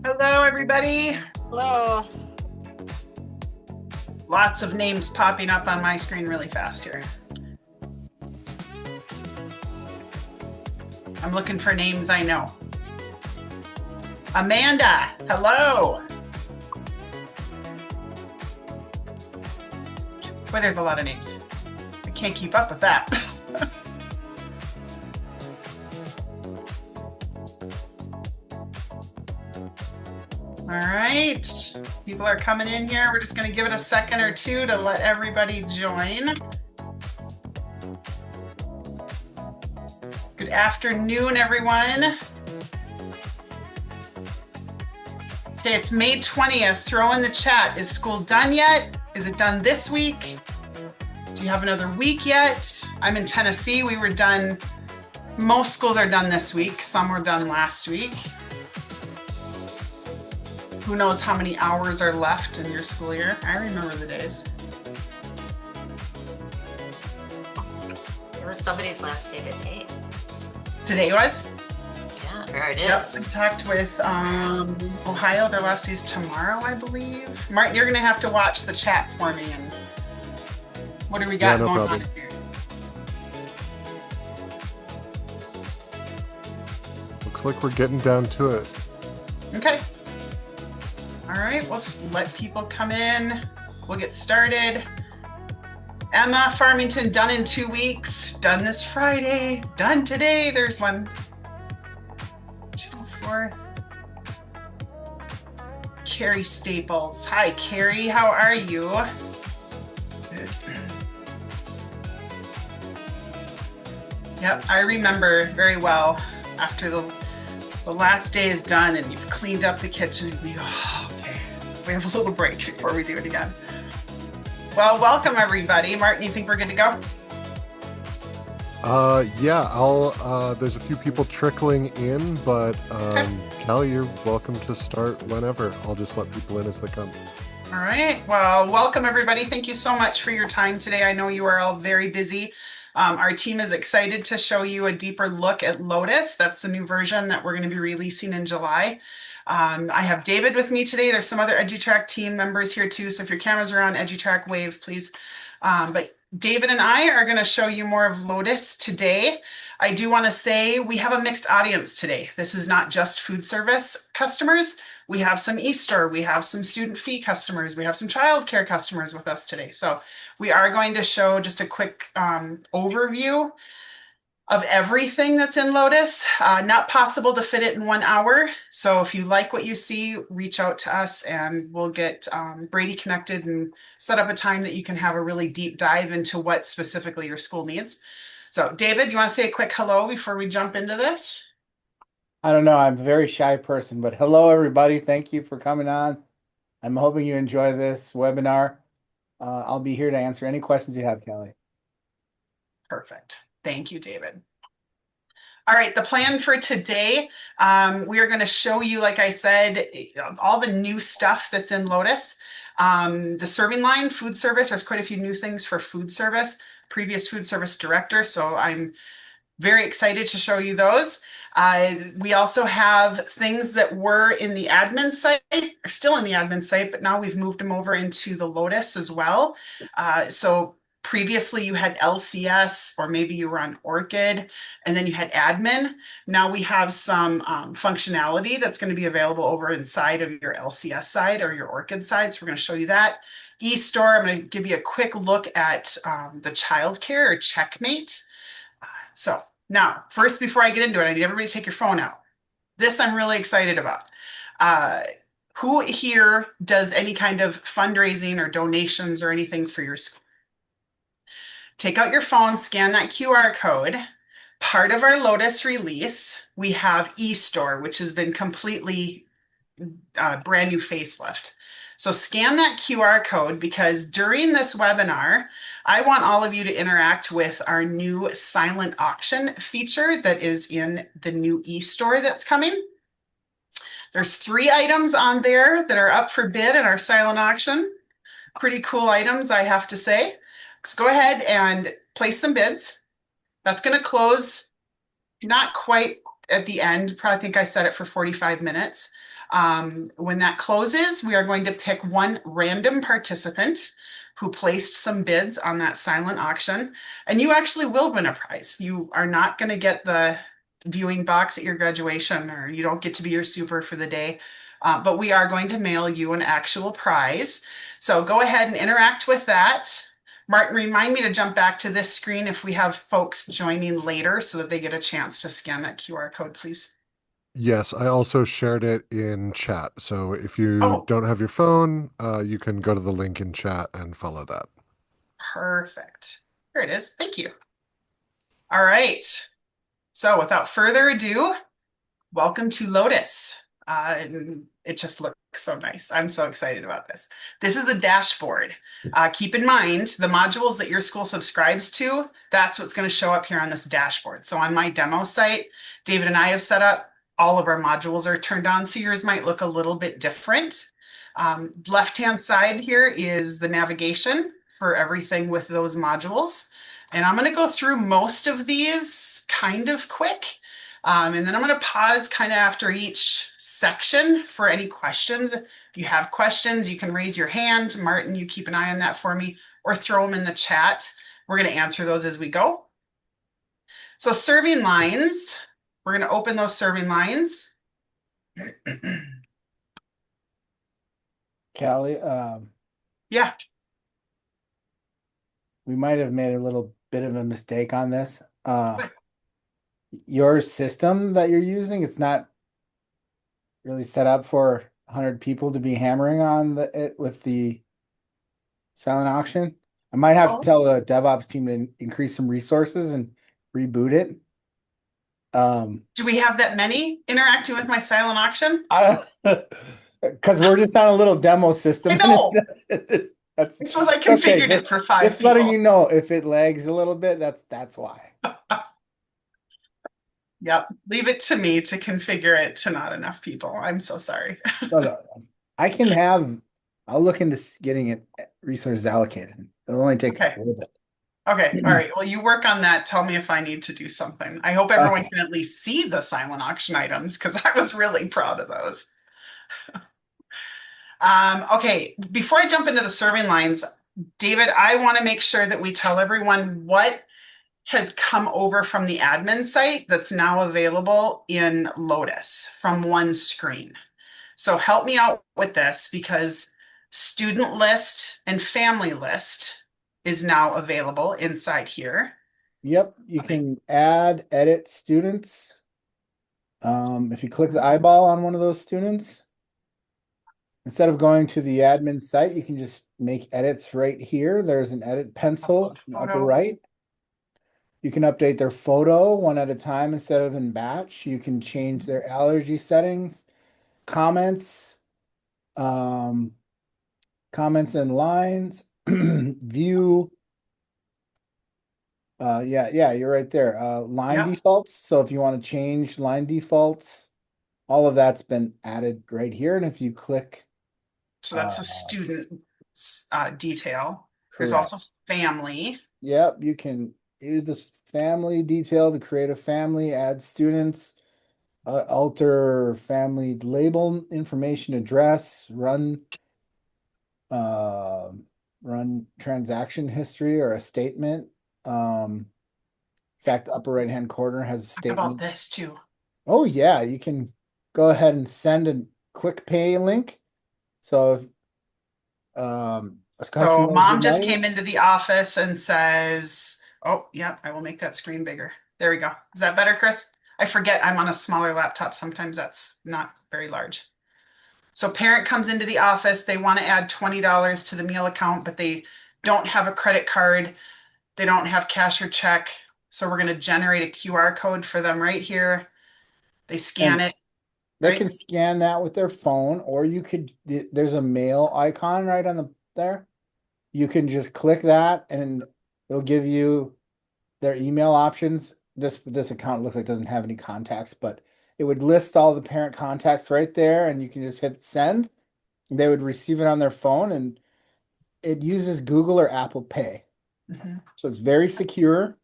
Hello, everybody. Hello. Lots of names popping up on my screen really fast here. I'm looking for names I know. Amanda, hello. Boy, there's a lot of names. I can't keep up with that. All right, people are coming in here. We're just going to give it a second or two to let everybody join. Good afternoon, everyone. Okay, it's May 20th. Throw in the chat. Is school done yet? Is it done this week? Do you have another week yet? I'm in Tennessee. We were done. Most schools are done this week. Some were done last week. Who knows how many hours are left in your school year? I remember the days. It was somebody's last day today. Today was? Yeah, there it Yep, is. I talked with Ohio. Their last day is tomorrow, I believe. Martin, you're going to have to watch the chat for me. And what do we got going on here? Looks like we're getting down to it. Okay. All right, we'll just let people come in. We'll get started. Emma Farmington, done in 2 weeks. Done this Friday. Done today. There's one. June 4th. Carrie Staples. Hi, Carrie. How are you? Yep, I remember very well after the last day is done and you've cleaned up the kitchen. And we have a little break before we do it again. Well, welcome everybody. Martin, you think we're good to go? Yeah, there's a few people trickling in, but Okay. Callie, you're welcome to start whenever. I'll just let people in as they come. All right. Well, welcome everybody. Thank you so much for your time today. I know you are all very busy. Our team is excited to show you a deeper look at Lotus. That's the new version that we're going to be releasing in July. I have David with me today. There's some other EduTrak team members here too. So if your cameras are on, EduTrak wave, please. But David and I are going to show you more of Lotus today. I do want to say we have a mixed audience today. This is not just food service customers. We have some eStore, we have some student fee customers, we have some childcare customers with us today. So we are going to show just a quick overview of everything that's in Lotus. Not possible to fit it in 1 hour. So if you like what you see, reach out to us and we'll get Brady connected and set up a time that you can have a really deep dive into what specifically your school needs. So David, you want to say a quick hello before we jump into this? I don't know. I'm a very shy person, but hello, everybody. Thank you for coming on. I'm hoping you enjoy this webinar. I'll be here to answer any questions you have, Kelly. Perfect. Thank you, David. All right, the plan for today, we are going to show you, like I said, all the new stuff that's in Lotus. The serving line, food service, there's quite a few new things for food service, previous food service director, so I'm very excited to show you those. We also have things that were in the admin site, are still in the admin site, but now we've moved them over into the Lotus as well. So previously you had LCS, or maybe you were on Orchid, and then you had admin. Now we have some functionality that's going to be available over inside of your LCS side or your Orchid side. So we're going to show you that. eStore, I'm going to give you a quick look at the childcare or Checkmate. So now, first, before I get into it, I need everybody to take your phone out. This I'm really excited about. Who here does any kind of fundraising or donations or anything for your school? Take out your phone, scan that QR code. Part of our Lotus release, we have eStore, which has been completely brand new facelift. So scan that QR code because during this webinar, I want all of you to interact with our new silent auction feature that is in the new eStore that's coming. There's 3 items on there that are up for bid in our silent auction. Pretty cool items, I have to say. So go ahead and place some bids. That's going to close not quite at the end. Probably think I set it for 45 minutes. When that closes, we are going to pick one random participant who placed some bids on that silent auction, and you actually will win a prize. You are not going to get the viewing box at your graduation, or you don't get to be your super for the day, but we are going to mail you an actual prize. So go ahead and interact with that. Martin, remind me to jump back to this screen if we have folks joining later so that they get a chance to scan that QR code, please. Yes, I also shared it in chat. So if you Oh, don't have your phone, you can go to the link in chat and follow that. perfect. Here it is. Thank you. All right. So without further ado, welcome to Lotus. And it just looks so nice. I'm so excited about this. This is the dashboard. Keep in mind the modules that your school subscribes to, that's what's going to show up here on this dashboard. So on my demo site, David and I have set up all of our modules are turned on, so yours might look a little bit different. Left-hand side here is the navigation for everything with those modules. And I'm going to go through most of these kind of quick. And then I'm going to pause kind of after each section for any questions. If you have questions, you can raise your hand. Martin, you keep an eye on that for me, or throw them in the chat. We're going to answer those as we go. So serving lines, we're going to open those serving lines. Callie, Yeah. we might have made a little bit of a mistake on this. Your system that you're using, it's not really set up for 100 people to be hammering on it with the silent auction. I might have to Oh, tell the DevOps team to increase some resources and reboot it. do we have that many interacting with my silent auction? I because we're just on a little demo I system and know. that's This was I okay. configured it for 5 Just letting people. you know if it lags a little bit, that's why. Yep. Leave it to me to configure it to not enough people. I'm so sorry. No, I can have. I'll look into getting it resources allocated. It'll only take a Okay. little bit. Okay. All right. Well, you work on that. Tell me if I need to do something. I hope everyone Okay. can at least see the silent auction items because I was really proud of those. Okay. Before I jump into the serving lines, David, I want to make sure that we tell everyone what has come over from the admin site that's now available in Lotus from one screen. So help me out with this because student list and family list is now available inside here. Yep, you can add, edit students. If you click the eyeball on one of those students, instead of going to the admin site, you can just make edits right here. There's an edit pencil in the upper Photo. right. You can update their photo one at a time instead of in batch. You can change their allergy settings, comments, um, comments and lines, view. Yeah, you're right there. Line Yep. defaults. So if you want to change line defaults, all of that's been added right here. And if you click, So uh, that's a student detail. There's correct. also family. Yep, you can use this family detail to create a family, add students, alter family label information, address, uh, run transaction history or a statement. In fact, the upper right-hand corner has a Talk about statement. this too. Oh yeah, you can go ahead and send a QuickPay link. So if a So customer owes you mom just money, came into the office and says, oh, yeah, I will make that screen bigger. There we go. Is that better, Chris? I forget I'm on a smaller laptop. Sometimes that's not very large. So parent comes into the office, they want to add $20 to the meal account, but they don't have a credit card. They don't have cash or check. So we're going to generate a QR code for them right here. They scan and it, they right? can scan that with their phone, or you could, there's a mail icon right on there. You can just click that and it'll give you their email options. This account looks like it doesn't have any contacts, but it would list all the parent contacts right there, and you can just hit send. They would receive it on their phone, and it uses Google or Apple Pay. Mhm. So it's very secure.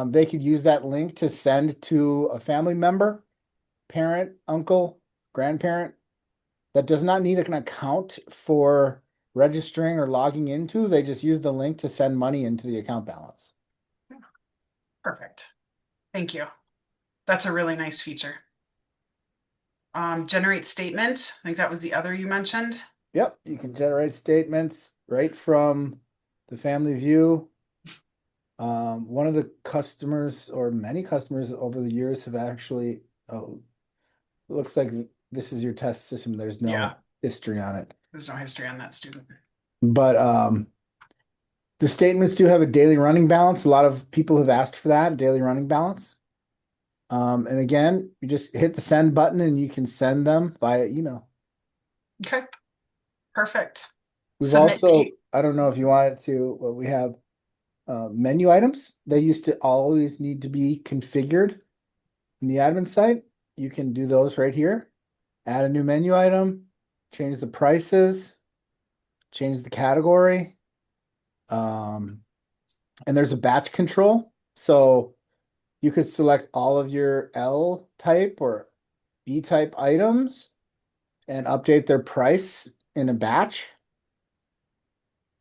They could use that link to send to a family member, parent, uncle, grandparent that does not need an account for registering or logging into. They just use the link to send money into the account balance. Perfect. Thank you. That's a really nice feature. Generate statement. I think that was the other you mentioned. Yep, you can generate statements right from the family view. One of the customers or many customers over the years have actually, looks like this is your test system. There's no Yeah. history on it. There's no history on that student. But the statements do have a daily running balance. A lot of people have asked for that, daily running balance. And again, you just hit the send button and you can send them via email. Okay. Perfect. We've Submit. also, I don't know if you wanted to, but we have menu items. They used to always need to be configured in the admin site. You can do those right here. Add a new menu item, change the prices, change the category. And there's a batch control. So you could select all of your L type or B type items and update their price in a batch.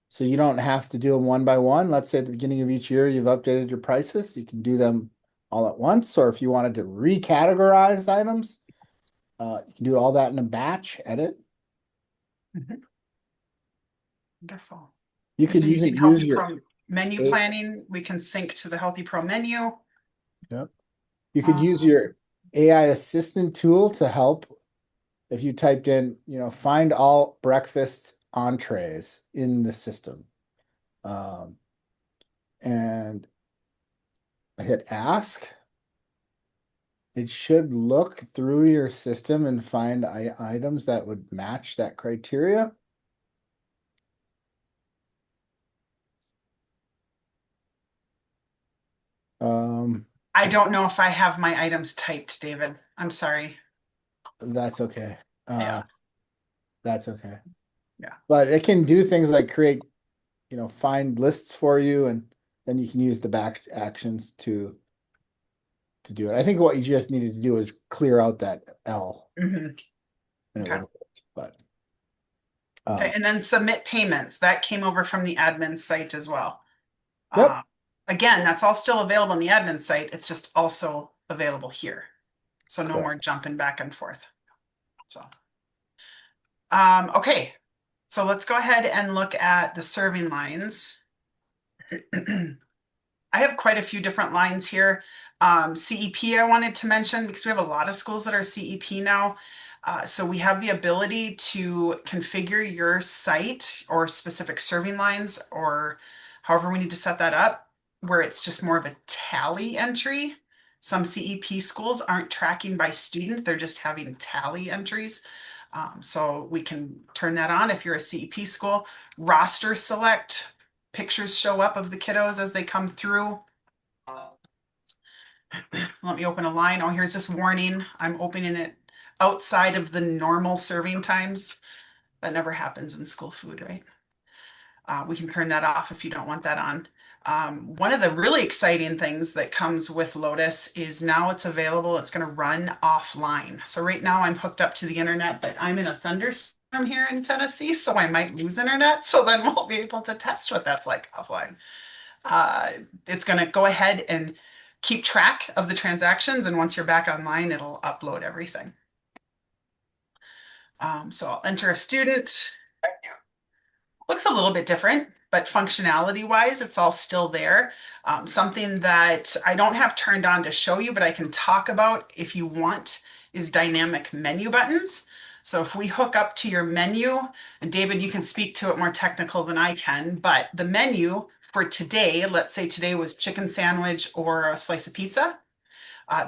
So you don't have to do them one by one. Let's say at the beginning of each year, you've updated your prices. You can do them all at once. Or if you wanted to recategorize items, you can do all that in a batch, edit. Wonderful. You could Using even use Healthy your, Pro menu planning. We can sync to the Healthy Pro menu. yep. You could use your AI assistant tool to help if you typed in, find all breakfast entrees in the system. And I hit ask. It should look through your system and find items that would match that criteria. I don't know if I have my items typed, David. I'm sorry. That's okay. Yeah. That's okay. Yeah. But it can do things like create, find lists for you, and then you can use the back actions to do it. I think what you just needed to do is clear out that L. Mhm. And it Okay. would work. But Okay, and then submit payments. That came over from the admin site as well. Yep. Again, that's all still available on the admin site. It's just also available here. So no Correct. more jumping back and forth. So, okay. So let's go ahead and look at the serving lines. I have quite a few different lines here. CEP I wanted to mention because we have a lot of schools that are CEP now. So we have the ability to configure your site or specific serving lines or however we need to set that up where it's just more of a tally entry. Some CEP schools aren't tracking by student, they're just having tally entries. So we can turn that on if you're a CEP school. Roster select, pictures show up of the kiddos as they come through. Let me open a line. Oh, here's this warning. I'm opening it outside of the normal serving times. That never happens in school food, right? We can turn that off if you don't want that on. One of the really exciting things that comes with Lotus is now it's available. It's going to run offline. So right now I'm hooked up to the internet, but I'm in a thunderstorm here in Tennessee, so I might lose internet. So then we'll be able to test what that's like offline. It's going to go ahead and keep track of the transactions. And once you're back online, it'll upload everything. So I'll enter a student. Looks a little bit different, but functionality wise, it's all still there. Something that I don't have turned on to show you, but I can talk about if you want is dynamic menu buttons. So if we hook up to your menu, and David, you can speak to it more technical than I can, but the menu for today, let's say today was chicken sandwich or a slice of pizza.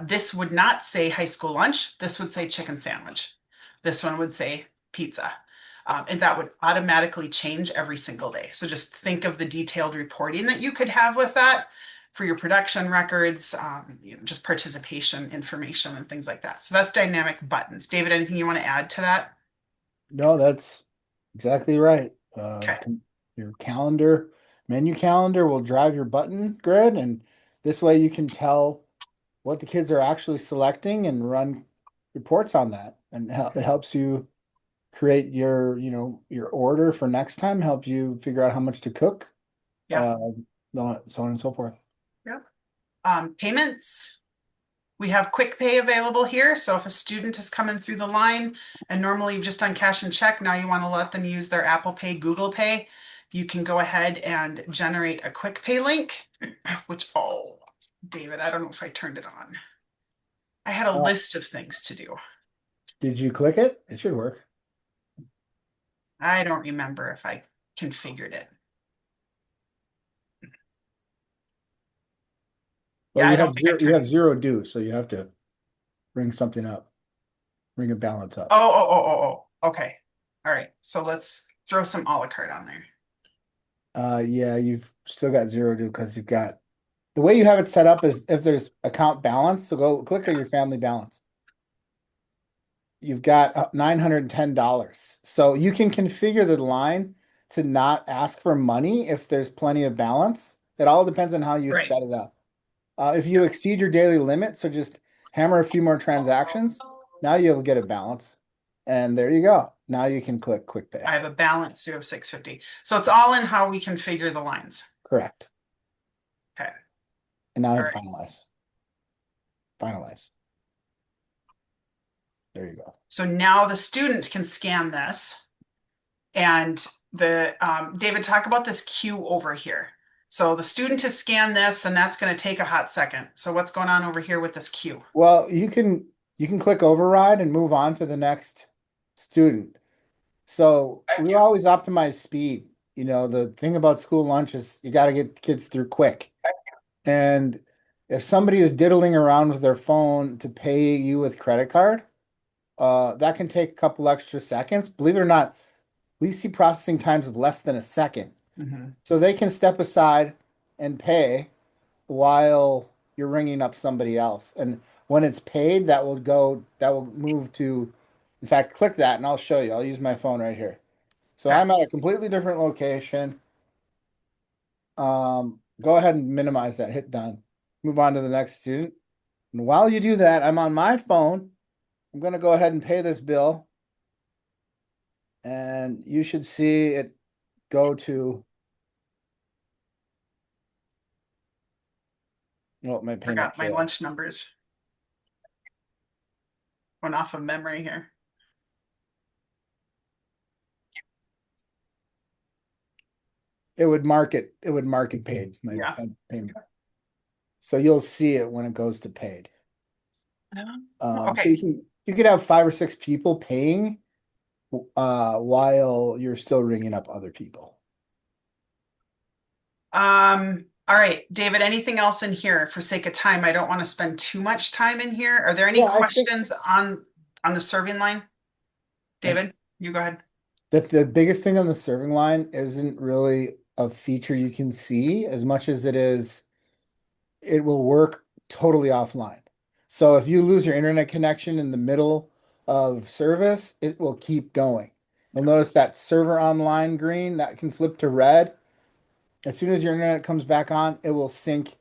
This would not say high school lunch. This would say chicken sandwich. This one would say pizza. And that would automatically change every single day. So just think of the detailed reporting that you could have with that for your production records, just participation information and things like that. So that's dynamic buttons. David, anything you want to add to that? No, that's exactly right. Okay. Your calendar, menu calendar will drive your button grid, and this way you can tell what the kids are actually selecting and run reports on that, and it helps you create your, your order for next time, help you figure out how much to cook, Yeah. so on and so forth. Yeah. Payments. We have QuickPay available here. So if a student is coming through the line and normally you've just done cash and check, now you want to let them use their Apple Pay, Google Pay, you can go ahead and generate a QuickPay link, which, oh, David, I don't know if I turned it on. I had a list of things to do. Did you click it? It should work. I don't remember if I configured it. Well, Yeah, I don't think I you turned have it. zero due, so you have to bring something up, bring a balance up. Oh. Okay. All right. So let's throw some a la carte on there. Yeah, you've still got zero due because you've got the way you have it set up is if there's account balance, so go click on your family balance. You've got $910. So you can configure the line to not ask for money if there's plenty of balance. It all depends on how you Right. set it up. If you exceed your daily limit, so just hammer a few more transactions, now you'll get a balance. And there you go. Now you can click QuickPay. I have a balance due of 650. So it's all in how we configure the lines. Correct. Okay. And now hit All right. finalize. Finalize. There you go. So now the student can scan this. And the David, talk about this queue over here. So the student has scanned this, and that's going to take a hot second. So what's going on over here with this queue? Well, you can click override and move on to the next student. So we always optimize speed. The thing about school lunch is you got to get kids through quick. And if somebody is diddling around with their phone to pay you with credit card, that can take a couple extra seconds. Believe it or not, we see processing times of less than a second. Mm-hmm. So they can step aside and pay while you're ringing up somebody else. And when it's paid, that will move to, in fact, click that and I'll show you. I'll use my phone right here. So Okay. I'm at a completely different location. Go ahead and minimize that, hit done. Move on to the next student. And while you do that, I'm on my phone. I'm going to go ahead and pay this bill. And you should see it go to, oh, my payment Forgot my failed. lunch numbers. Went off of memory here. It would mark it paid, my payment. So you'll see it when it goes to paid. So Okay. you could have 5 or 6 people paying while you're still ringing up other people. All right, David, anything else in here for sake of time? I don't want to spend too much time in here. Are there any Yeah, I think questions on the serving line? David, you go ahead. that the biggest thing on the serving line isn't really a feature you can see as much as it will work totally offline. So if you lose your internet connection in the middle of service, it will keep going. You'll notice that server online green that can flip to red. As soon as your internet comes back on, it will sync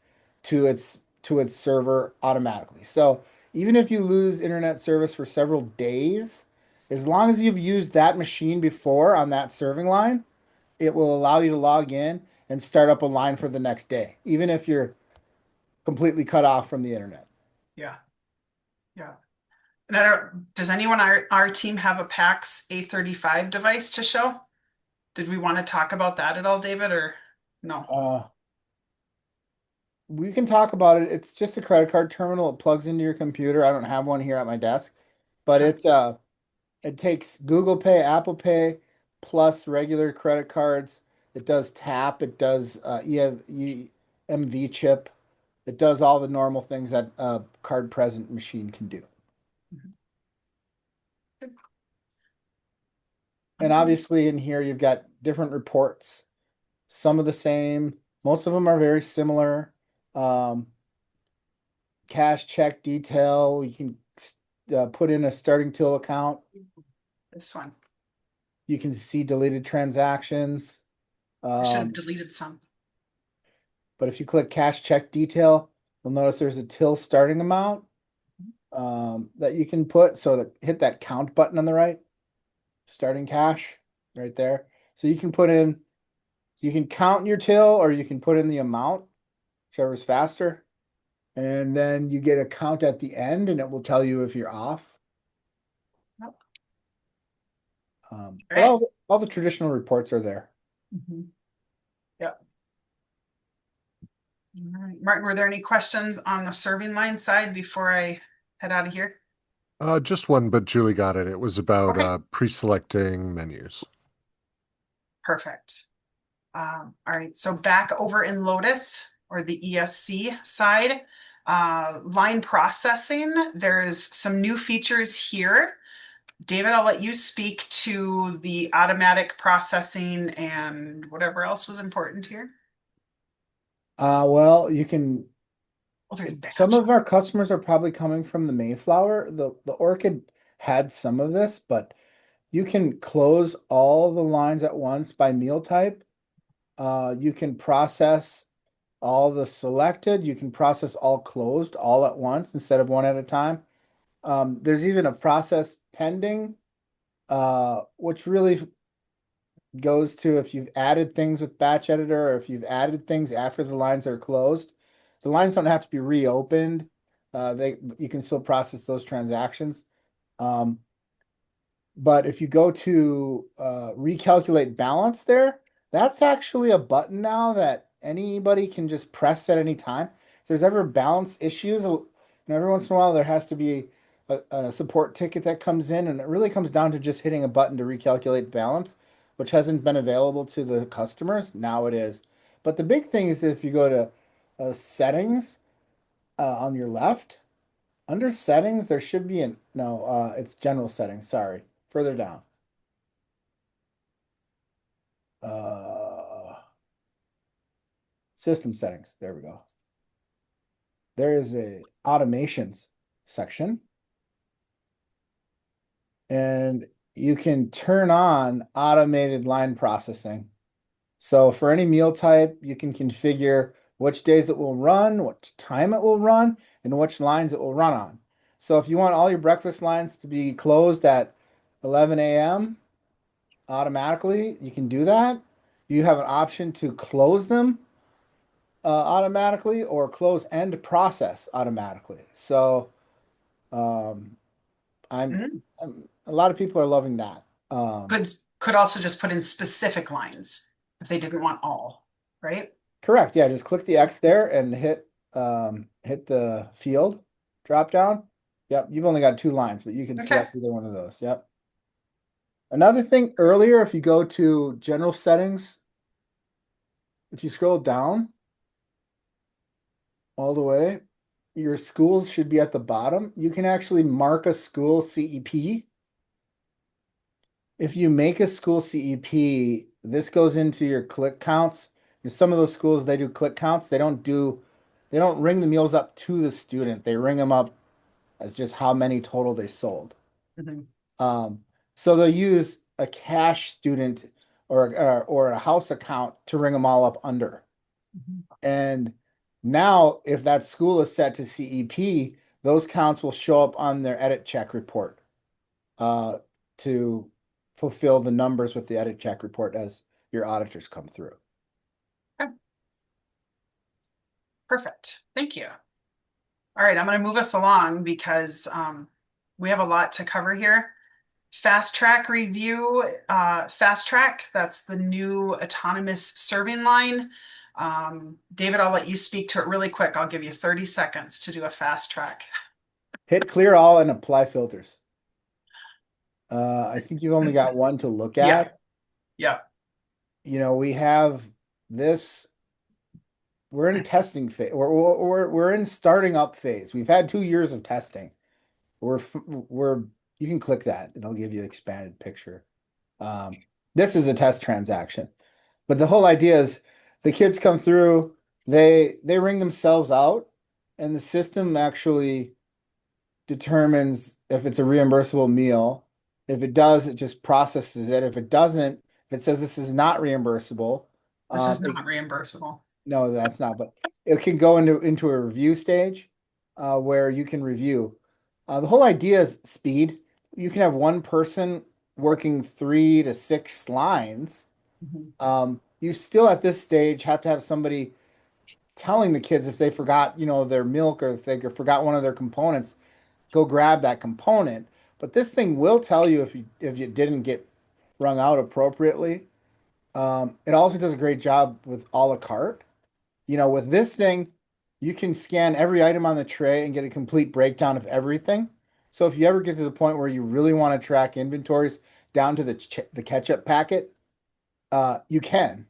to its server automatically. So even if you lose internet service for several days, as long as you've used that machine before on that serving line, it will allow you to log in and start up a line for the next day, even if you're completely cut off from the internet. Yeah. Yeah. And I does anyone on our team have a PAX A35 device to show? Did we want to talk about that at all, David, or no? We can talk about it. It's just a credit card terminal. It plugs into your computer. I don't have one here at my desk, but it takes Google Pay, Apple Pay, plus regular credit cards. It does tap. It does EMV chip. It does all the normal things that a card present machine can do. And obviously in here you've got different reports. Some of the same, most of them are very similar. Cash check detail, you can put in a starting till account. This one. You can see deleted transactions. I should have deleted some. But if you click cash check detail, you'll notice there's a till starting amount. that you can put. So that hit that count button on the right, starting cash right there. So you can put in, you can count your till or you can put in the amount, whichever's faster. And then you get a count at the end and it will tell you if you're off. Yep. But Right. all the traditional reports are there. Mhm. Yep. All right. Martin, were there any questions on the serving line side before I head out of here? Just one, but Julie got it. It was about Okay, pre-selecting menus. perfect. All right, so back over in Lotus or the ESC side, line processing, there's some new features here. David, I'll let you speak to the automatic processing and whatever else was important here. Well, you can, Oh, there's some batch. of our customers are probably coming from the Mayflower. The Orchid had some of this, but you can close all the lines at once by meal type. You can process all the selected. You can process all closed all at once instead of one at a time. There's even a process pending, which really goes to if you've added things with batch editor or if you've added things after the lines are closed. The lines don't have to be reopened. You can still process those transactions. Um, but if you go to recalculate balance there, that's actually a button now that anybody can just press at any time. If there's ever balance issues, every once in a while there has to be a support ticket that comes in, and it really comes down to just hitting a button to recalculate balance, which hasn't been available to the customers. Now it is. But the big thing is if you go to settings on your left, under settings, there should be an, no, it's general settings, sorry, further down. Uh, System settings. There we go. There is a automations section, and you can turn on automated line processing. So for any meal type, you can configure which days it will run, what time it will run, and which lines it will run on. So if you want all your breakfast lines to be closed at 11 a.m. automatically, you can do that. You have an option to close them automatically or close and process automatically. So um, Mm. a lot of people are loving that. Could also just put in specific lines if they didn't want all, right? Correct. Yeah, just click the X there and hit the field drop down. Yep, you've only got two lines, but you can Okay. select either one of those. Yep. Another thing earlier, if you go to general settings, if you scroll down all the way, your schools should be at the bottom. You can actually mark a school CEP. If you make a school CEP, this goes into your click counts. In some of those schools, they do click counts. They don't ring the meals up to the student. They ring them up as just how many total they sold. Mhm. Um, so they'll use a cash student or a house account to ring them all up under. Mhm. And now, if that school is set to CEP, those counts will show up on their edit check report uh, to fulfill the numbers with the edit check report as your auditors come through. Okay. Perfect. Thank you. All right, I'm going to move us along because we have a lot to cover here. Fast track review, fast track, that's the new autonomous serving line. David, I'll let you speak to it really quick. I'll give you 30 seconds to do a fast track. Hit clear all and apply filters. I think you've only got one to look Yeah, at. yeah. We have this. We're in testing phase. We're in starting up phase. We've had 2 years of testing. We're you can click that. It'll give you an expanded picture. Um, this is a test transaction, but the whole idea is the kids come through, they ring themselves out, and the system actually determines if it's a reimbursable meal. If it does, it just processes it. If it doesn't, if it says this is not reimbursable, This is it not reimbursable. no, that's not, but it can go into a review stage where you can review. The whole idea is speed. You can have one person working 3 to 6 lines. Mhm. You still at this stage have to have somebody telling the kids if they forgot, their milk or if they forgot one of their components, go grab that component. But this thing will tell you if you didn't get rung out appropriately. It also does a great job with a la carte. With this thing, you can scan every item on the tray and get a complete breakdown of everything. So if you ever get to the point where you really want to track inventories down to the ketchup packet, you can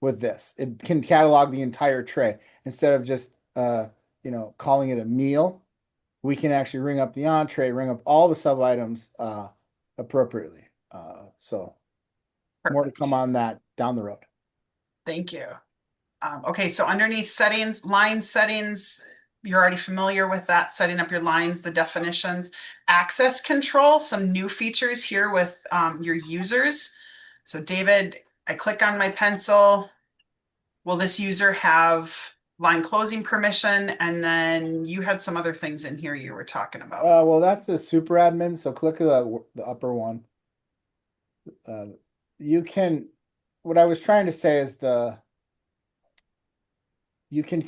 with this. It can catalog the entire tray instead of just calling it a meal. We can actually ring up the entree, ring up all the sub items appropriately. So more to come Perfect. on that down the road. Thank you. Okay, so underneath settings, line settings, you're already familiar with that, setting up your lines, the definitions, access control, some new features here with your users. So David, I click on my pencil. Will this user have line closing permission? And then you had some other things in here you were talking about. Well, that's the super admin. So click the upper one. Uh, you can, what I was trying to say is you can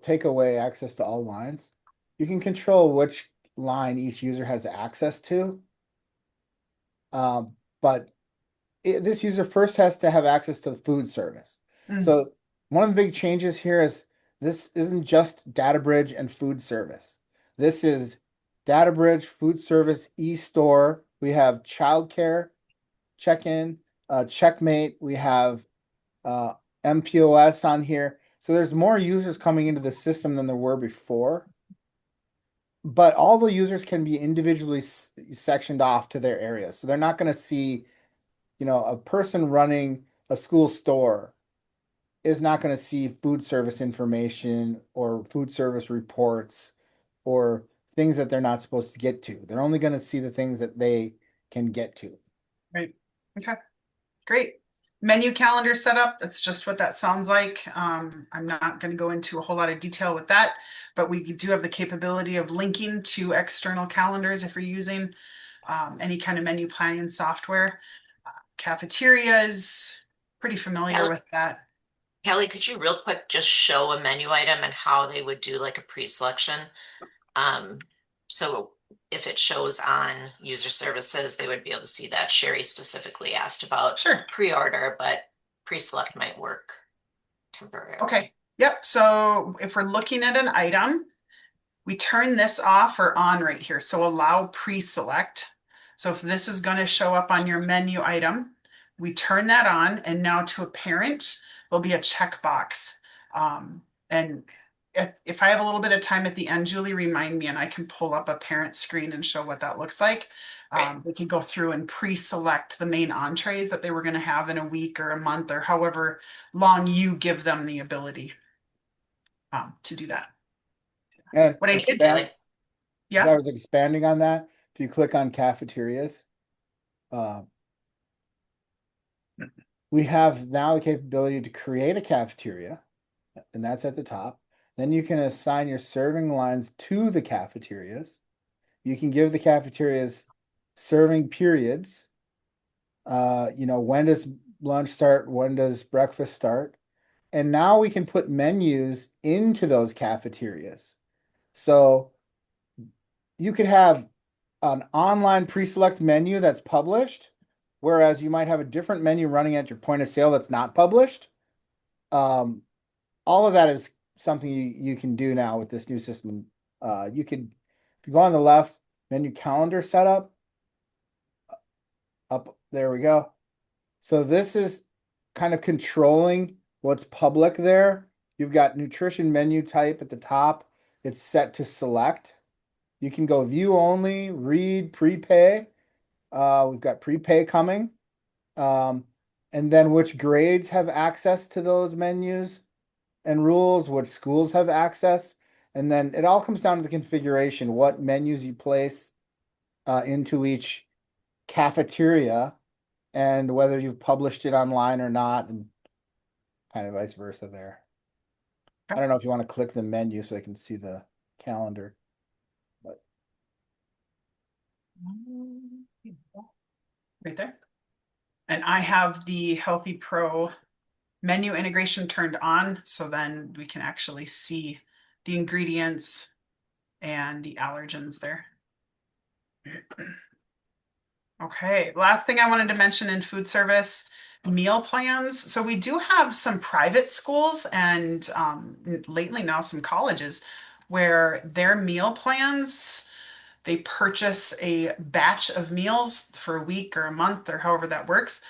take away access to all lines. You can control which line each user has access to. But this user first has to have access to the food service. Mm, So one of the big changes here is this isn't just DataBridge and food service. This is DataBridge, food service, eStore. We have childcare, check-in, checkmate. We have uh, MPOS on here. So there's more users coming into the system than there were before. But all the users can be individually sectioned off to their areas. So they're not going to see, a person running a school store is not going to see food service information or food service reports or things that they're not supposed to get to. They're only going to see the things that they can get to. right. Okay. Great. Menu calendar setup, that's just what that sounds like. I'm not going to go into a whole lot of detail with that, but we do have the capability of linking to external calendars if you're using any kind of menu planning software. Cafeterias, pretty familiar Kelly, with that. Kelly, could you real quick just show a menu item and how they would do like a pre-selection? Um, so if it shows on user services, they would be able to see that. Sherry specifically asked about Sure. pre-order, but pre-select might work temporarily. Okay. Yep. So if we're looking at an item, we turn this off or on right here. So allow pre-select. So if this is going to show up on your menu item, we turn that on, and now to a parent, there'll be a checkbox. And if I have a little bit of time at the end, Julie, remind me and I can pull up a parent screen and show what that looks like. Right. They can go through and pre-select the main entrees that they were going to have in a week or a month or however long you give them the ability to do that. And What I Thank you, did, Kelly. I yeah. was expanding on that. If you click on cafeterias, uh, we have now the capability to create a cafeteria, and that's at the top. Then you can assign your serving lines to the cafeterias. You can give the cafeterias serving periods. When does lunch start? When does breakfast start? And now we can put menus into those cafeterias. So you could have an online pre-select menu that's published, whereas you might have a different menu running at your point of sale that's not published. Um, all of that is something you can do now with this new system. If you go on the left, menu calendar setup, up there we go. So this is kind of controlling what's public there. You've got nutrition menu type at the top. It's set to select. You can go view only, read, prepay. We've got prepay coming. And then which grades have access to those menus and rules, which schools have access. And then it all comes down to the configuration, what menus you place into each cafeteria and whether you've published it online or not, and kind of vice versa there. I don't know if you want to click the menu so I can see the calendar, but Right there. And I have the Healthy Pro menu integration turned on, so then we can actually see the ingredients and the allergens there. Okay, last thing I wanted to mention in food service, meal plans. So we do have some private schools and lately now some colleges where their meal plans, they purchase a batch of meals for a week or a month or however that works.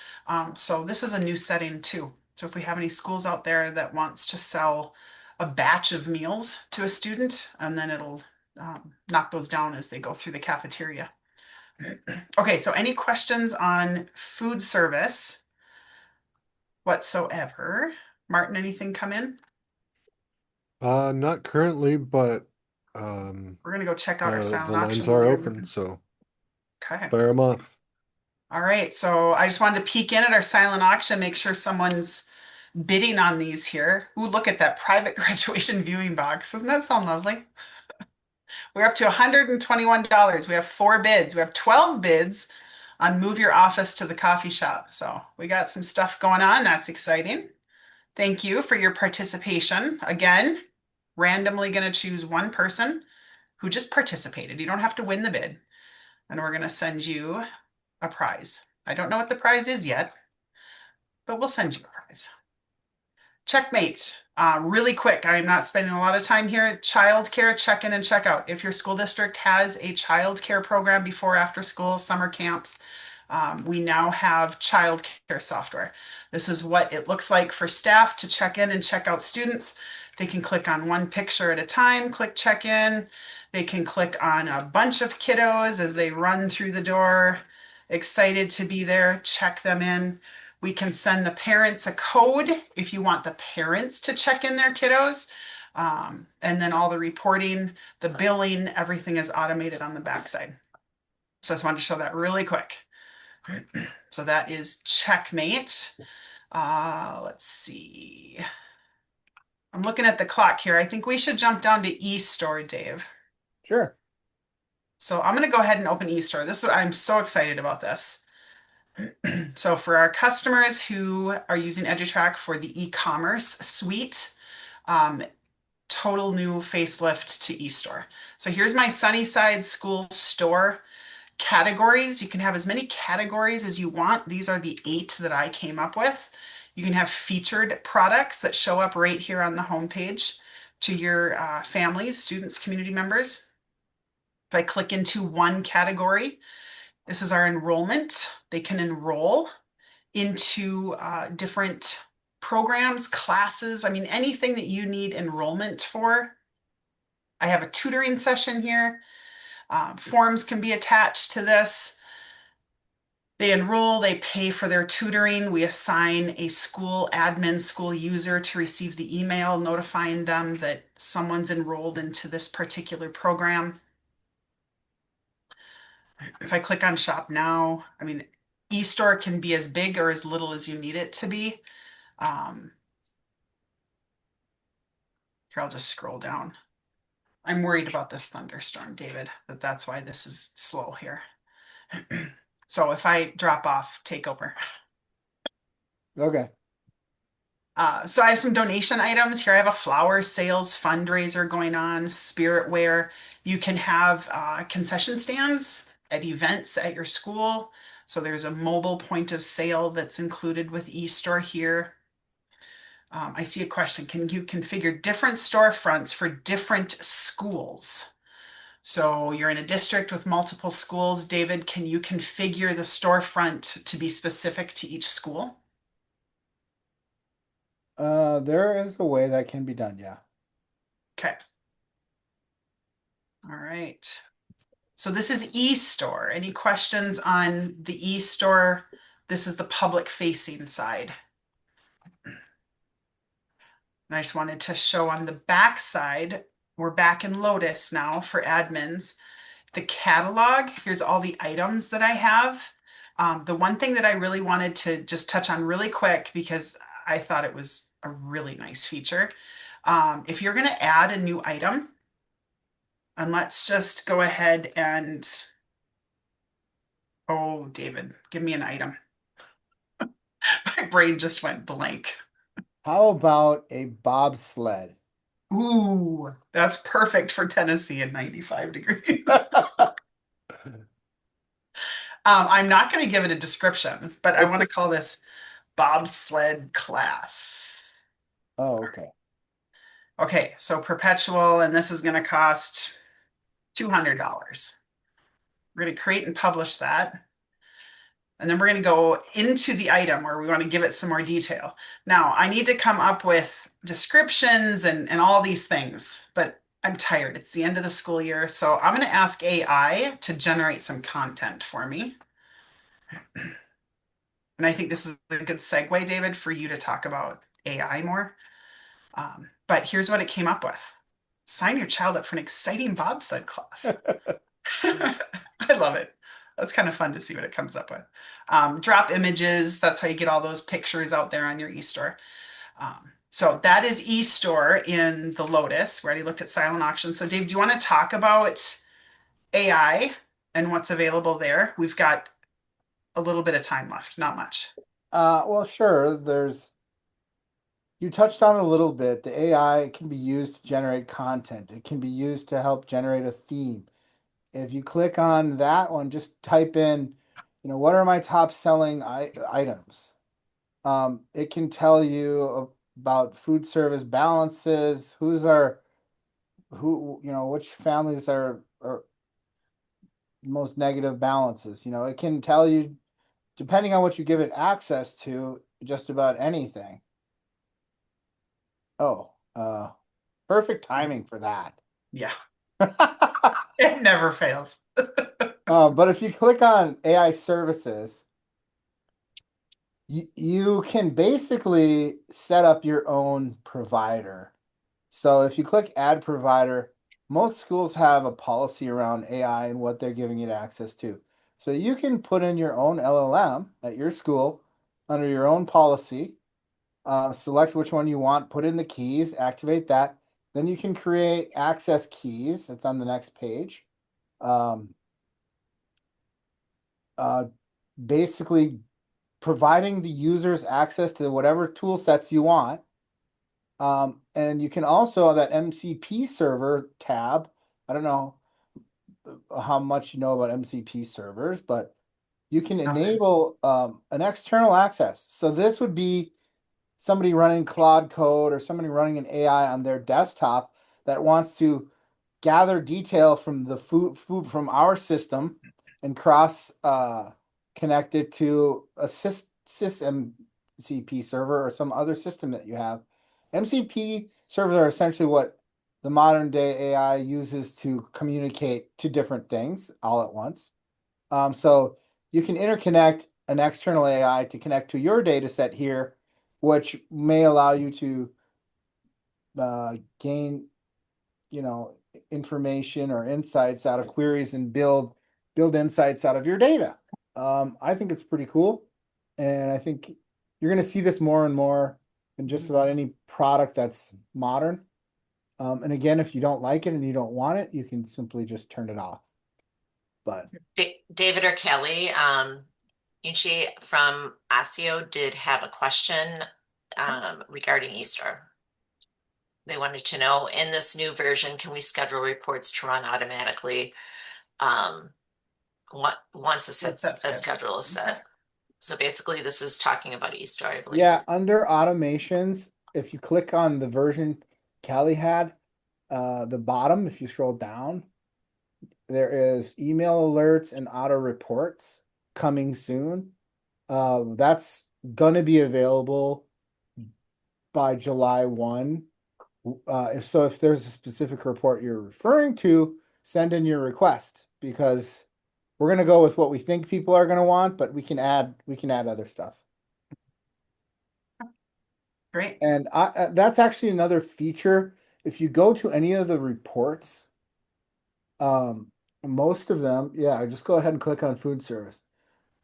So this is a new setting too. So if we have any schools out there that wants to sell a batch of meals to a student, and then it'll knock those down as they go through the cafeteria. Okay, so any questions on food service whatsoever? Martin, anything come in? Not currently, but We're gonna go check out our the silent lines auction while are you're open, looking. so Okay. fire them off. All right, so I just wanted to peek in at our silent auction, make sure someone's bidding on these here. Ooh, look at that private graduation viewing box. Doesn't that sound lovely? We're up to $121. We have 4 bids. We have 12 bids on move your office to the coffee shop. So we got some stuff going on. That's exciting. Thank you for your participation. Again, randomly going to choose one person who just participated. You don't have to win the bid. And we're going to send you a prize. I don't know what the prize is yet, but we'll send you a prize. Checkmate. Really quick, I'm not spending a lot of time here. Childcare check in and check out. If your school district has a childcare program before after school, summer camps, we now have childcare software. This is what it looks like for staff to check in and check out students. They can click on one picture at a time, click check in. They can click on a bunch of kiddos as they run through the door, excited to be there, check them in. We can send the parents a code if you want the parents to check in their kiddos. And then all the reporting, the billing, everything is automated on the backside. So I just wanted to show that really quick. So that is Checkmate. Let's see. I'm looking at the clock here. I think we should jump down to eStore, Dave. Sure. So I'm going to go ahead and open eStore. This is what I'm so excited about this. So for our customers who are using EduTrak for the e-commerce suite, total new facelift to eStore. So here's my Sunnyside School Store categories. You can have as many categories as you want. These are the 8 that I came up with. You can have featured products that show up right here on the homepage to your families, students, community members. If I click into one category, this is our enrollment. They can enroll into different programs, classes. I mean, anything that you need enrollment for. I have a tutoring session here. Forms can be attached to this. They enroll, they pay for their tutoring. We assign a school admin, school user to receive the email notifying them that someone's enrolled into this particular program. If I click on shop now, I mean, eStore can be as big or as little as you need it to be. Here, I'll just scroll down. I'm worried about this thunderstorm, David, that's why this is slow here. So if I drop off, take over. Okay. So I have some donation items here. I have a flower sales fundraiser going on, spiritware. You can have concession stands at events at your school. So there's a mobile point of sale that's included with eStore here. I see a question. Can you configure different storefronts for different schools? So you're in a district with multiple schools. David, can you configure the storefront to be specific to each school? There is a way that can be done, yeah. Okay. All right. So this is eStore. Any questions on the eStore? This is the public facing side. And I just wanted to show on the back side, we're back in Lotus now for admins. The catalog, here's all the items that I have. The one thing that I really wanted to just touch on really quick, because I thought it was a really nice feature. If you're going to add a new item, and let's just go ahead and Oh, David, give me an item. My brain just went blank. How about a bobsled? Ooh, that's perfect for Tennessee at 95 degrees. I'm not going to give it a description, but I It's want to call this bobsled class. oh, okay. Okay, so perpetual, and this is going to cost $200. We're going to create and publish that. And then we're going to go into the item where we want to give it some more detail. Now, I need to come up with descriptions and all these things, but I'm tired. It's the end of the school year. So I'm going to ask AI to generate some content for me. And I think this is a good segue, David, for you to talk about AI more. But here's what it came up with. Sign your child up for an exciting bobsled class. I love it. That's kind of fun to see what it comes up with. Drop images. That's how you get all those pictures out there on your eStore. So that is eStore in the Lotus. We already looked at silent auction. So Dave, do you want to talk about AI and what's available there? We've got a little bit of time left, not much. Well, sure. You touched on it a little bit. The AI can be used to generate content. It can be used to help generate a theme. If you click on that one, just type in, what are my top selling items? It can tell you about food service balances, which families are most negative balances. It can tell you, depending on what you give it access to, just about anything. Oh, perfect timing for that. Yeah, it never fails. But if you click on AI services, you can basically set up your own provider. So if you click add provider, most schools have a policy around AI and what they're giving it access to. So you can put in your own LLM at your school under your own policy, select which one you want, put in the keys, activate that. Then you can create access keys. That's on the next page. Um, uh, Basically providing the users access to whatever tool sets you want. And you can also, that MCP server tab, I don't know how much you know about MCP servers, but you can enable an external access. So this would be somebody running Claude Code or somebody running an AI on their desktop that wants to gather detail from the food from our system and cross connect it to a MCP server or some other system that you have. MCP servers are essentially what the modern day AI uses to communicate to different things all at once. So you can interconnect an external AI to connect to your data set here, which may allow you to gain, information or insights out of queries and build insights out of your data. I think it's pretty cool, and I think you're going to see this more and more in just about any product that's modern. And again, if you don't like it and you don't want it, you can simply just turn it off. But David or Kelly, Yunchi from ASIO did have a question regarding eStore. They wanted to know, in this new version, can we schedule reports to run automatically once a schedule is set? So basically, this is talking about eStore, I believe. yeah, under automations, if you click on the version Cally had, the bottom, if you scroll down, there is email alerts and auto reports coming soon. That's going to be available by July 1. If there's a specific report you're referring to, send in your request, because we're going to go with what we think people are going to want, but we can add other stuff. Great. And that's actually another feature. If you go to any of the reports, most of them, yeah, just go ahead and click on food service.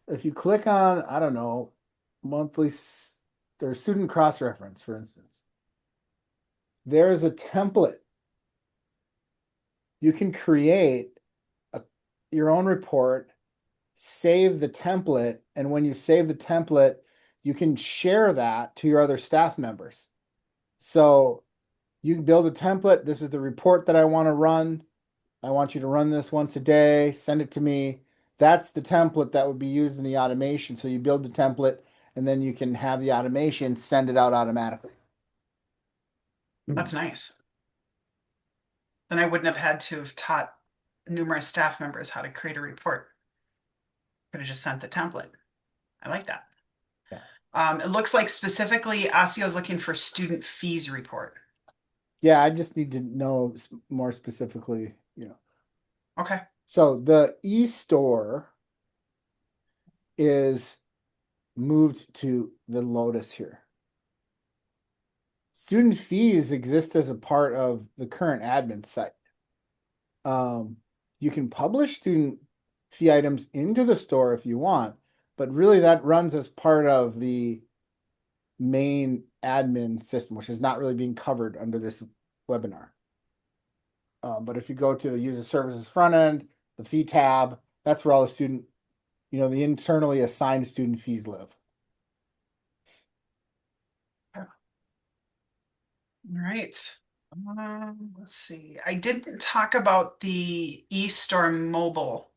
If you click on, I don't know, monthly, there's student cross-reference, for instance. There's a template. You can create your own report, save the template. And when you save the template, you can share that to your other staff members. So you can build a template. This is the report that I want to run. I want you to run this once a day. Send it to me. That's the template that would be used in the automation. So you build the template and then you can have the automation send it out automatically. That's nice. Then I wouldn't have had to have taught numerous staff members how to create a report. Could have just sent the template. I like that. Yeah. It looks like specifically Osseo is looking for student fees report. Yeah, I just need to know more specifically, Okay. So the eStore is moved to the Lotus here. Student fees exist as a part of the current admin site. You can publish student fee items into the store if you want, but really that runs as part of the main admin system, which is not really being covered under this webinar. But if you go to the user services front end, the fee tab, that's where all the student, the internally assigned student fees live. All right. Let's see. I didn't talk about the eStore mobile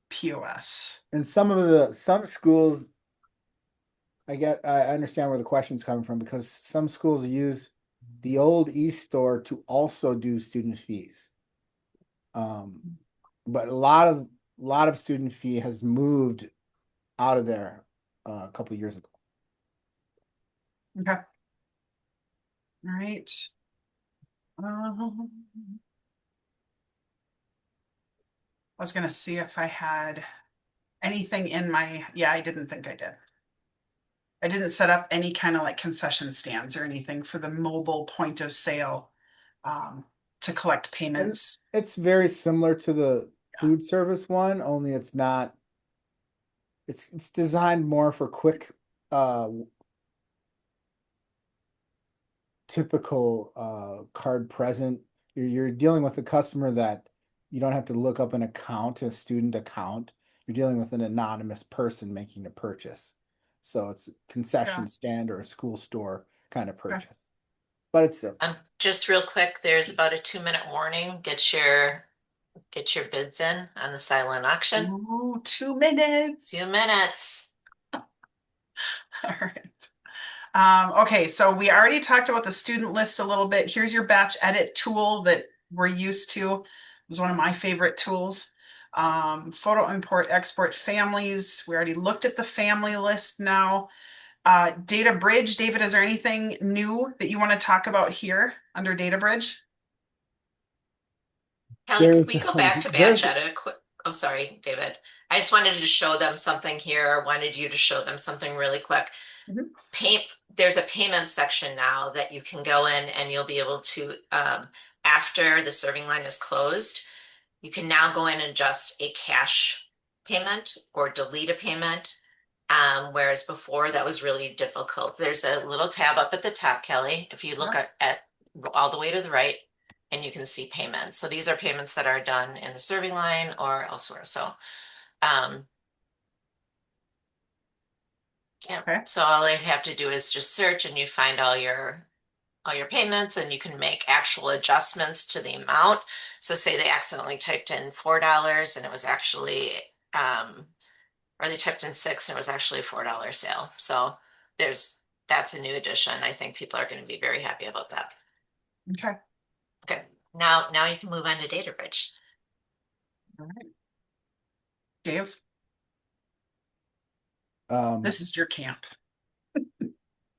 POS. And some schools, I understand where the question's coming from, because some schools use the old eStore to also do student fees. But a lot of student fee has moved out of there a couple of years ago. Okay. All right. I was going to see if I had anything in my, yeah, I didn't think I did. I didn't set up any kind of like concession stands or anything for the mobile point of sale to collect payments. And it's very similar to the food service one, only it's not, it's designed more for quick, typical card present. You're dealing with a customer that you don't have to look up an account, a student account. You're dealing with an anonymous person making a purchase. So it's a concession stand or a school store kind of purchase. But it's just real quick, there's about a 2-minute warning. Get your bids in on the silent auction. Ooh, 2 minutes. 2 minutes. All right. Okay, so we already talked about the student list a little bit. Here's your batch edit tool that we're used to. It was one of my favorite tools. Photo import, export families. We already looked at the family list now. DataBridge, David, is there anything new that you want to talk about here under DataBridge? Kelly, could we go back to batch edit? Oh, sorry, David. I just wanted to show them something here. I wanted you to show them something really quick. There's a payment section now that you can go in and you'll be able to, after the serving line is closed, you can now go in and adjust a cash payment or delete a payment. Whereas before that was really difficult. There's a little tab up at the top, Kelly, if you look at all the way to the right, and you can see payments. So these are payments that are done in the serving line or elsewhere. So yeah. Okay. So all you have to do is just search and you find all your payments, and you can make actual adjustments to the amount. So say they accidentally typed in $4 and it was actually or they typed in $6 and it was actually a $4 sale. So that's a new addition. I think people are going to be very happy about that. Okay. Okay. Now you can move on to DataBridge. All right. Dave? This is your camp.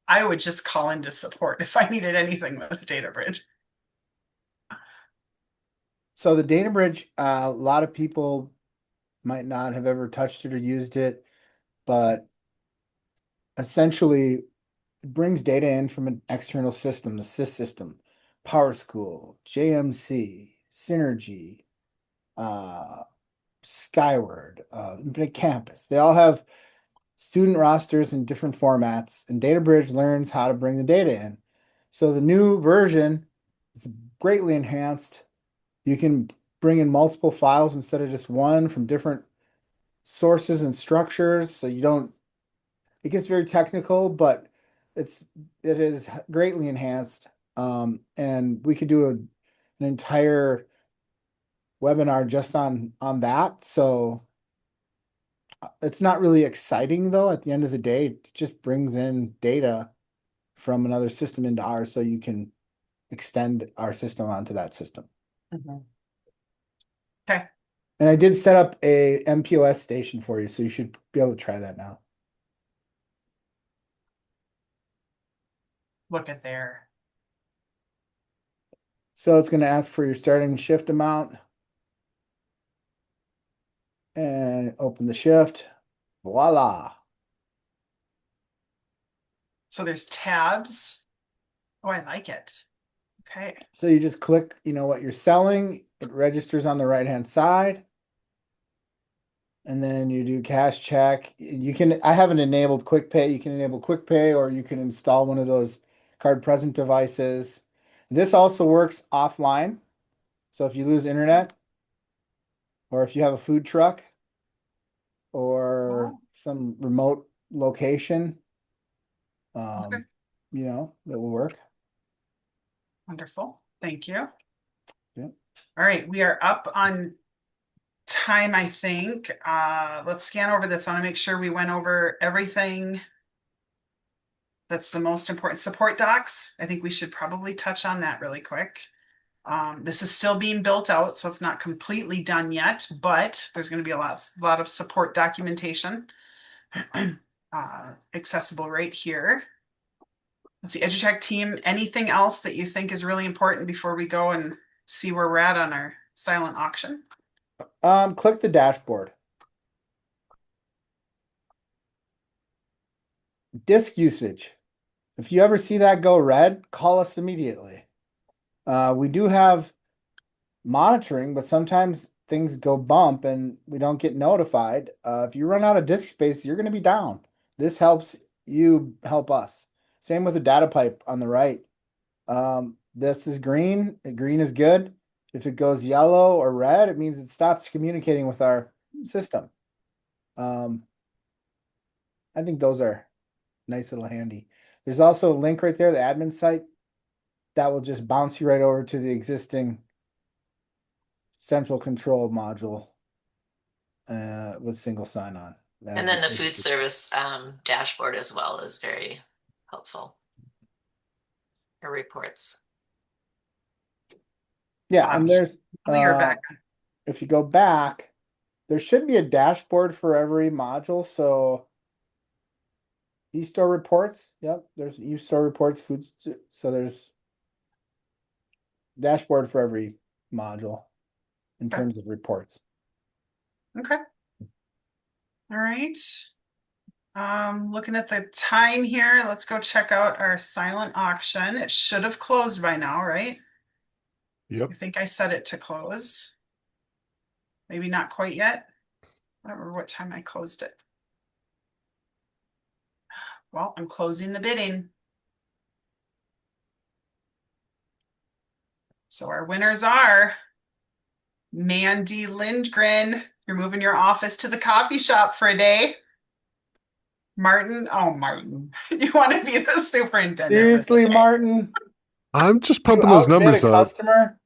I would just call into support if I needed anything with DataBridge. So the DataBridge, a lot of people might not have ever touched it or used it, but essentially it brings data in from an external system, the SIS system, PowerSchool, JMC, Synergy, Skyward, Infinite Campus. They all have student rosters in different formats, and DataBridge learns how to bring the data in. So the new version is greatly enhanced. You can bring in multiple files instead of just one from different sources and structures. So you don't, it gets very technical, but it is greatly enhanced. And we could do an entire webinar just on that. So it's not really exciting though. At the end of the day, it just brings in data from another system into ours so you can extend our system onto that system. Okay. And I did set up a MPOS station for you, so you should be able to try that now. Look at there. So it's going to ask for your starting shift amount. And open the shift. Voila. So there's tabs. Oh, I like it. Okay. So you just click, what you're selling. It registers on the right-hand side. And then you do cash check. I haven't enabled QuickPay. You can enable QuickPay or you can install one of those card present devices. This also works offline. So if you lose internet or if you have a food truck or some remote location, Okay. it will work. Wonderful. Thank you. Yeah. All right. We are up on time, I think. Let's scan over this. I want to make sure we went over everything that's the most important. Support docs. I think we should probably touch on that really quick. This is still being built out, so it's not completely done yet, but there's going to be a lot of support documentation accessible right here. Let's see, EduTrak team, anything else that you think is really important before we go and see where we're at on our silent auction? Click the dashboard. Disk usage. If you ever see that go red, call us immediately. We do have monitoring, but sometimes things go bump and we don't get notified. If you run out of disk space, you're going to be down. This helps you help us. Same with the data pipe on the right. This is green. Green is good. If it goes yellow or red, it means it stops communicating with our system. I think those are nice little handy. There's also a link right there, the admin site, that will just bounce you right over to the existing central control module with single sign-on. And then the food service dashboard as well is very helpful for reports. Yeah, and there's You're back. if you go back, there should be a dashboard for every module. So eStore reports, yep, there's eStore reports, foods. So there's dashboard for every module in terms of reports. Okay. All right. Looking at the time here, let's go check out our silent auction. It should have closed by now, right? Yep. I think I set it to close. Maybe not quite yet. I don't remember what time I closed it. Well, I'm closing the bidding. So our winners are Mandy Lindgren. You're moving your office to the coffee shop for a day. Martin, you want to be the superintendent? Seriously, Martin? I'm just pumping those numbers up. Customer?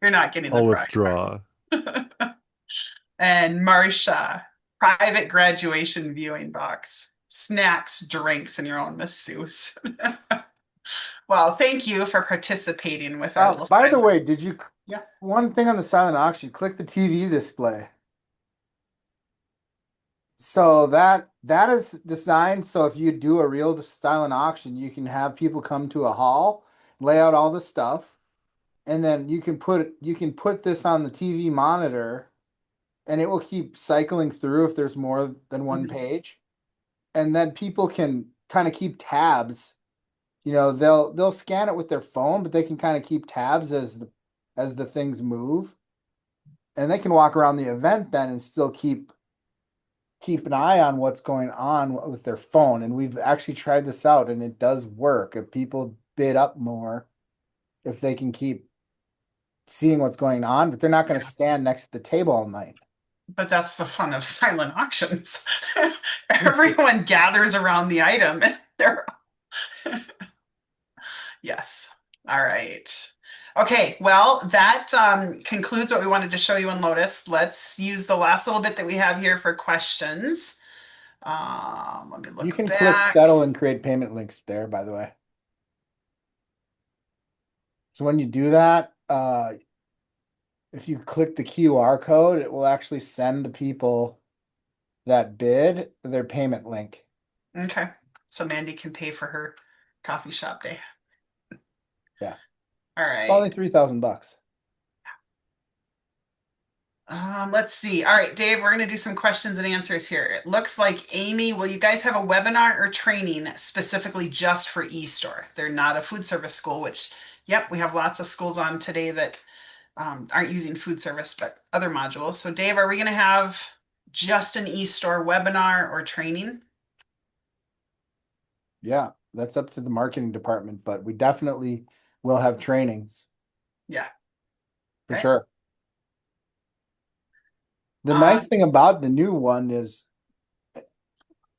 You're not getting the I'll prize. withdraw. And Marsha, private graduation viewing box, snacks, drinks, and your own masseuse. Well, thank you for participating with our little by the way, did you? Yeah. One thing on the silent auction, click the TV display. So that is designed so if you do a real silent auction, you can have people come to a hall, lay out all the stuff, and then you can put this on the TV monitor, and it will keep cycling through if there's more than one page, and then people can kind of keep tabs. They'll scan it with their phone, but they can kind of keep tabs as the things move, and they can walk around the event then and still keep an eye on what's going on with their phone. And we've actually tried this out and it does work. If people bid up more, if they can keep seeing what's going on, but they're not going Yeah. to stand next to the table all night. But that's the fun of silent auctions. Everyone gathers around the item. And they're yes. All right. Okay, well, that concludes what we wanted to show you in Lotus. Let's use the last little bit that we have here for questions. Let me You look can click back. settle and create payment links there, by the way. So when you do that, if you click the QR code, it will actually send the people that bid their payment link. Okay, so Mandy can pay for her coffee shop day. Yeah. All Only right. $3,000. Let's see. All right, Dave, we're going to do some questions and answers here. It looks like Amy, will you guys have a webinar or training specifically just for eStore? They're not a food service school, which, yep, we have lots of schools on today that aren't using food service, but other modules. So Dave, are we going to have just an eStore webinar or training? Yeah, that's up to the marketing department, but we definitely will have trainings Yeah. for Okay. sure. The Um, nice thing about the new one is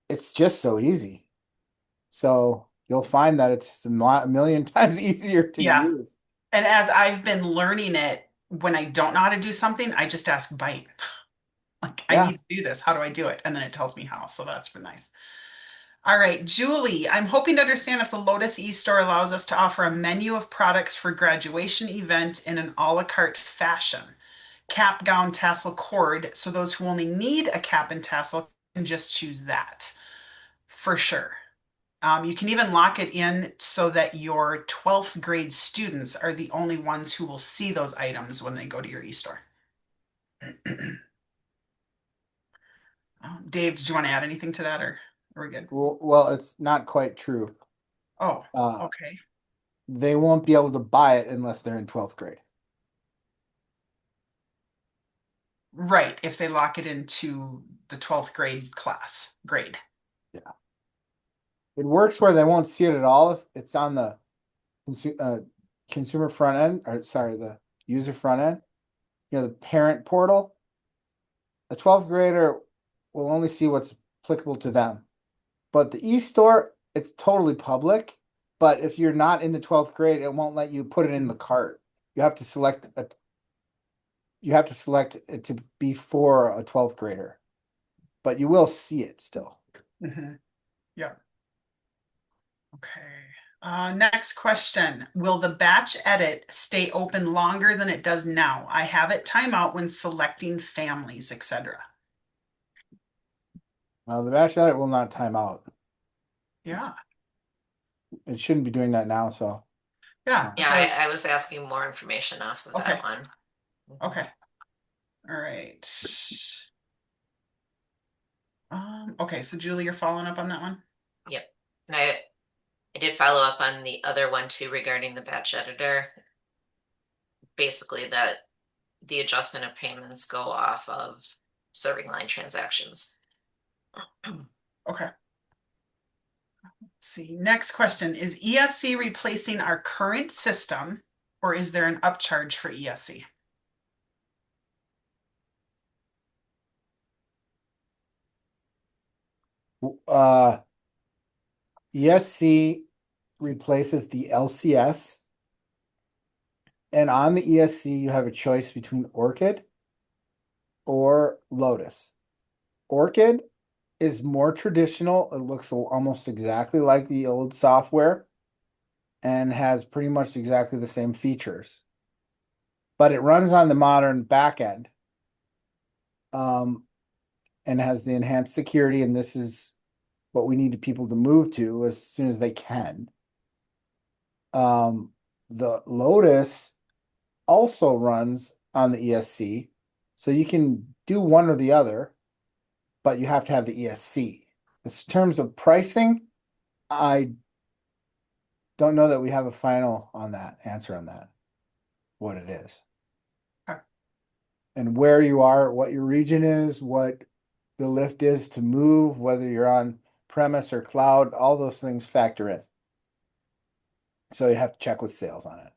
it's just so easy. So you'll find that it's just a million times easier to yeah. use. And as I've been learning it, when I don't know how to do something, I just ask Byte. Like, I Yeah. need to do this. How do I do it? And then it tells me how. So that's been nice. All right, Julie, I'm hoping to understand if the Lotus eStore allows us to offer a menu of products for graduation event in an a la carte fashion. Cap, gown, tassel, cord, so those who only need a cap and tassel can just choose that. For sure. You can even lock it in so that your 12th grade students are the only ones who will see those items when they go to your eStore. Dave, did you want to add anything to that or are we good? Well, it's not quite true. Oh, Uh, okay. they won't be able to buy it unless they're in 12th grade. Right, if they lock it into the 12th grade. Yeah. It works where they won't see it at all if it's on the consumer front end, or sorry, the user front end, the parent portal. A 12th grader will only see what's applicable to them. But the eStore, it's totally public. But if you're not in the 12th grade, it won't let you put it in the cart. You have to select it to be for a 12th grader. But you will see it still. Mm-hmm. Yeah. Okay. Next question. Will the batch edit stay open longer than it does now? I have it timeout when selecting families, etc. The batch edit will not time out. Yeah. It shouldn't be doing that now, so. Yeah. Yeah, So, I was asking more information off of okay. that one. Okay. All right. Okay, so Julie, you're following up on that one? Yep. And I did follow up on the other one too regarding the batch editor. Basically, that the adjustment of payments go off of serving line transactions. Okay. Let's see. Next question. Is ESC replacing our current system or is there an upcharge for ESC? ESC replaces the LCS. And on the ESC, you have a choice between Orchid or Lotus. Orchid is more traditional. It looks almost exactly like the old software and has pretty much exactly the same features. But it runs on the modern backend and has the enhanced security. And this is what we need people to move to as soon as they can. The Lotus also runs on the ESC. So you can do one or the other, but you have to have the ESC. In terms of pricing, I don't know that we have a final answer on that, what it is. Okay. And where you are, what your region is, what the lift is to move, whether you're on premise or cloud, all those things factor in. So you have to check with sales on it.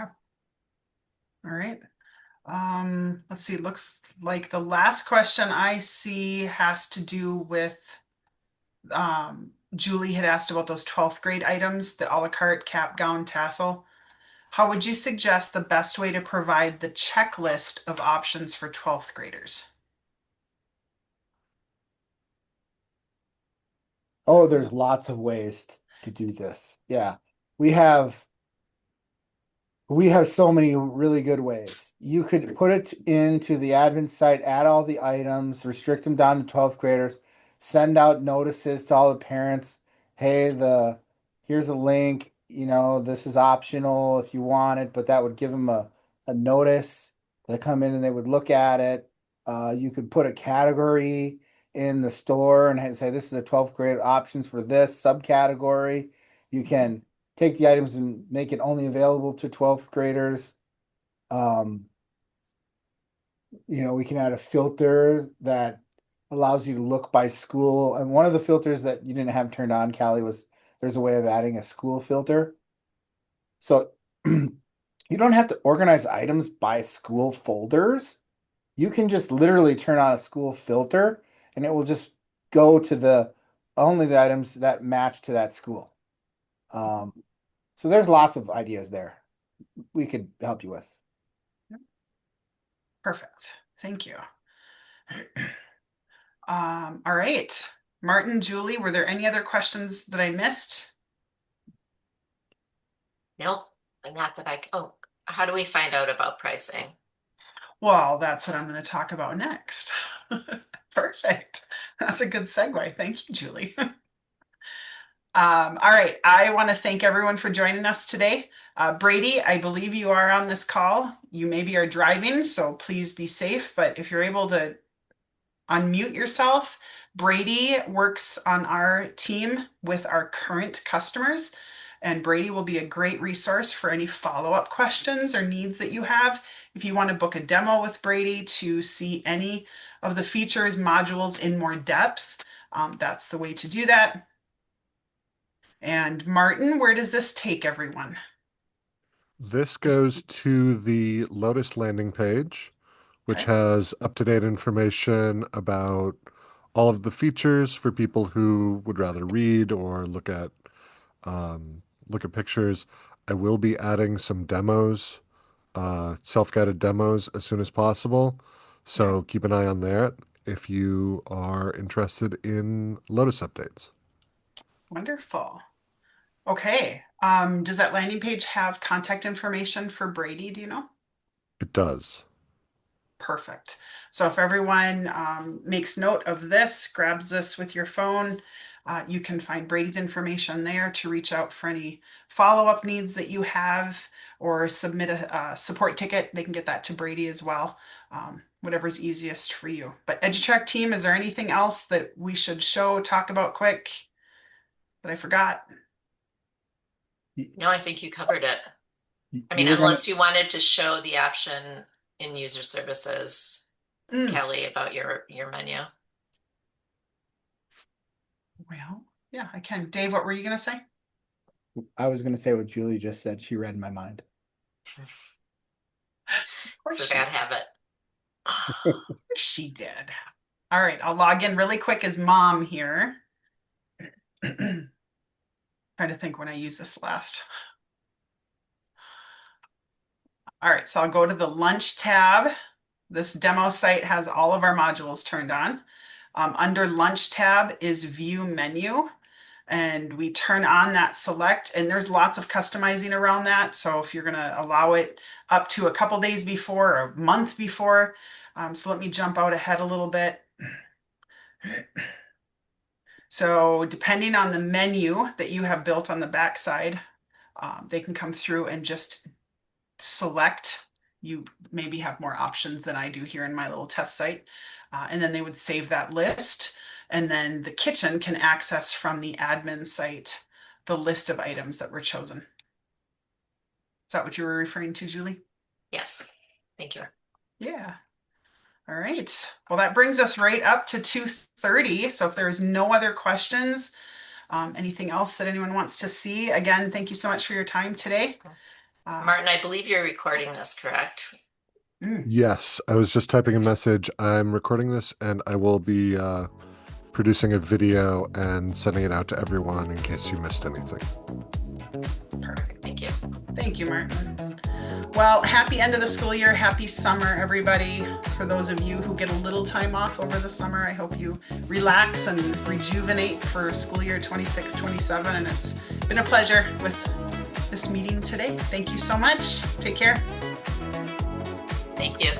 Okay. All right. Let's see. It looks like the last question I see has to do with Julie had asked about those 12th grade items, the a la carte, cap, gown, tassel. How would you suggest the best way to provide the checklist of options for 12th graders? Oh, there's lots of ways to do this. Yeah. We have We have so many really good ways. You could put it into the admin site, add all the items, restrict them down to 12th graders, send out notices to all the parents. Hey, here's a link, this is optional if you want it, but that would give them a notice. They come in and they would look at it. You could put a category in the store and say this is the 12th grade options for this subcategory. You can take the items and make it only available to 12th graders. Um, we can add a filter that allows you to look by school. And one of the filters that you didn't have turned on, Callie, was there's a way of adding a school filter. So you don't have to organize items by school folders. You can just literally turn on a school filter and it will just go to only the items that match to that school. So there's lots of ideas there we could help you with. Perfect. Thank you. All right. Martin, Julie, were there any other questions that I missed? No, not that oh, how do we find out about pricing? Well, that's what I'm going to talk about next. Perfect. That's a good segue. Thank you, Julie. All right. I want to thank everyone for joining us today. Brady, I believe you are on this call. You maybe are driving, so please be safe. But if you're able to unmute yourself, Brady works on our team with our current customers, and Brady will be a great resource for any follow-up questions or needs that you have. If you want to book a demo with Brady to see any of the features, modules in more depth, that's the way to do that. And Martin, where does this take everyone? This goes to the Lotus landing page, which Okay. has up-to-date information about all of the features for people who would rather read or look at pictures. I will be adding some demos, self-guided demos as soon as possible. Okay. So keep an eye on that if you are interested in Lotus updates. Wonderful. Okay. Does that landing page have contact information for Brady? Do you know? It does. Perfect. So if everyone makes note of this, grabs this with your phone, you can find Brady's information there to reach out for any follow-up needs that you have or submit a support ticket. They can get that to Brady as well, whatever's easiest for you. But EduTrak team, is there anything else that we should talk about quick that I forgot? No, I think you covered it. I mean, You were gonna, unless you wanted to show the option in user services, Mm, Kelly, about your menu. well, yeah, I can. Dave, what were you going to say? I was gonna say what Julie just said. She read my mind. Of course It's a she bad habit. She did. All right, I'll log in really quick as mom here. Trying to think when I used this last. All right, so I'll go to the lunch tab. This demo site has all of our modules turned on. Under lunch tab is view menu, and we turn on that select, and there's lots of customizing around that. So if you're gonna allow it up to a couple days before or a month before. So let me jump out ahead a little bit. So depending on the menu that you have built on the backside, they can come through and just select. You maybe have more options than I do here in my little test site. And then they would save that list. And then the kitchen can access from the admin site the list of items that were chosen. Is that what you were referring to, Julie? Yes, thank you. Yeah. All right. Well, that brings us right up to 2:30. So if there's no other questions, anything else that anyone wants to see, again, thank you so much for your time today. Martin, I believe you're recording this, correct? Yes, I was just typing a message. I'm recording this and I will be producing a video and sending it out to everyone in case you missed anything. Perfect, thank you. Thank you, Martin. Well, happy end of the school year. Happy summer, everybody. For those of you who get a little time off over the summer, I hope you relax and rejuvenate for school year 26-27. And it's been a pleasure with this meeting today. Thank you so much. Take care. Thank you.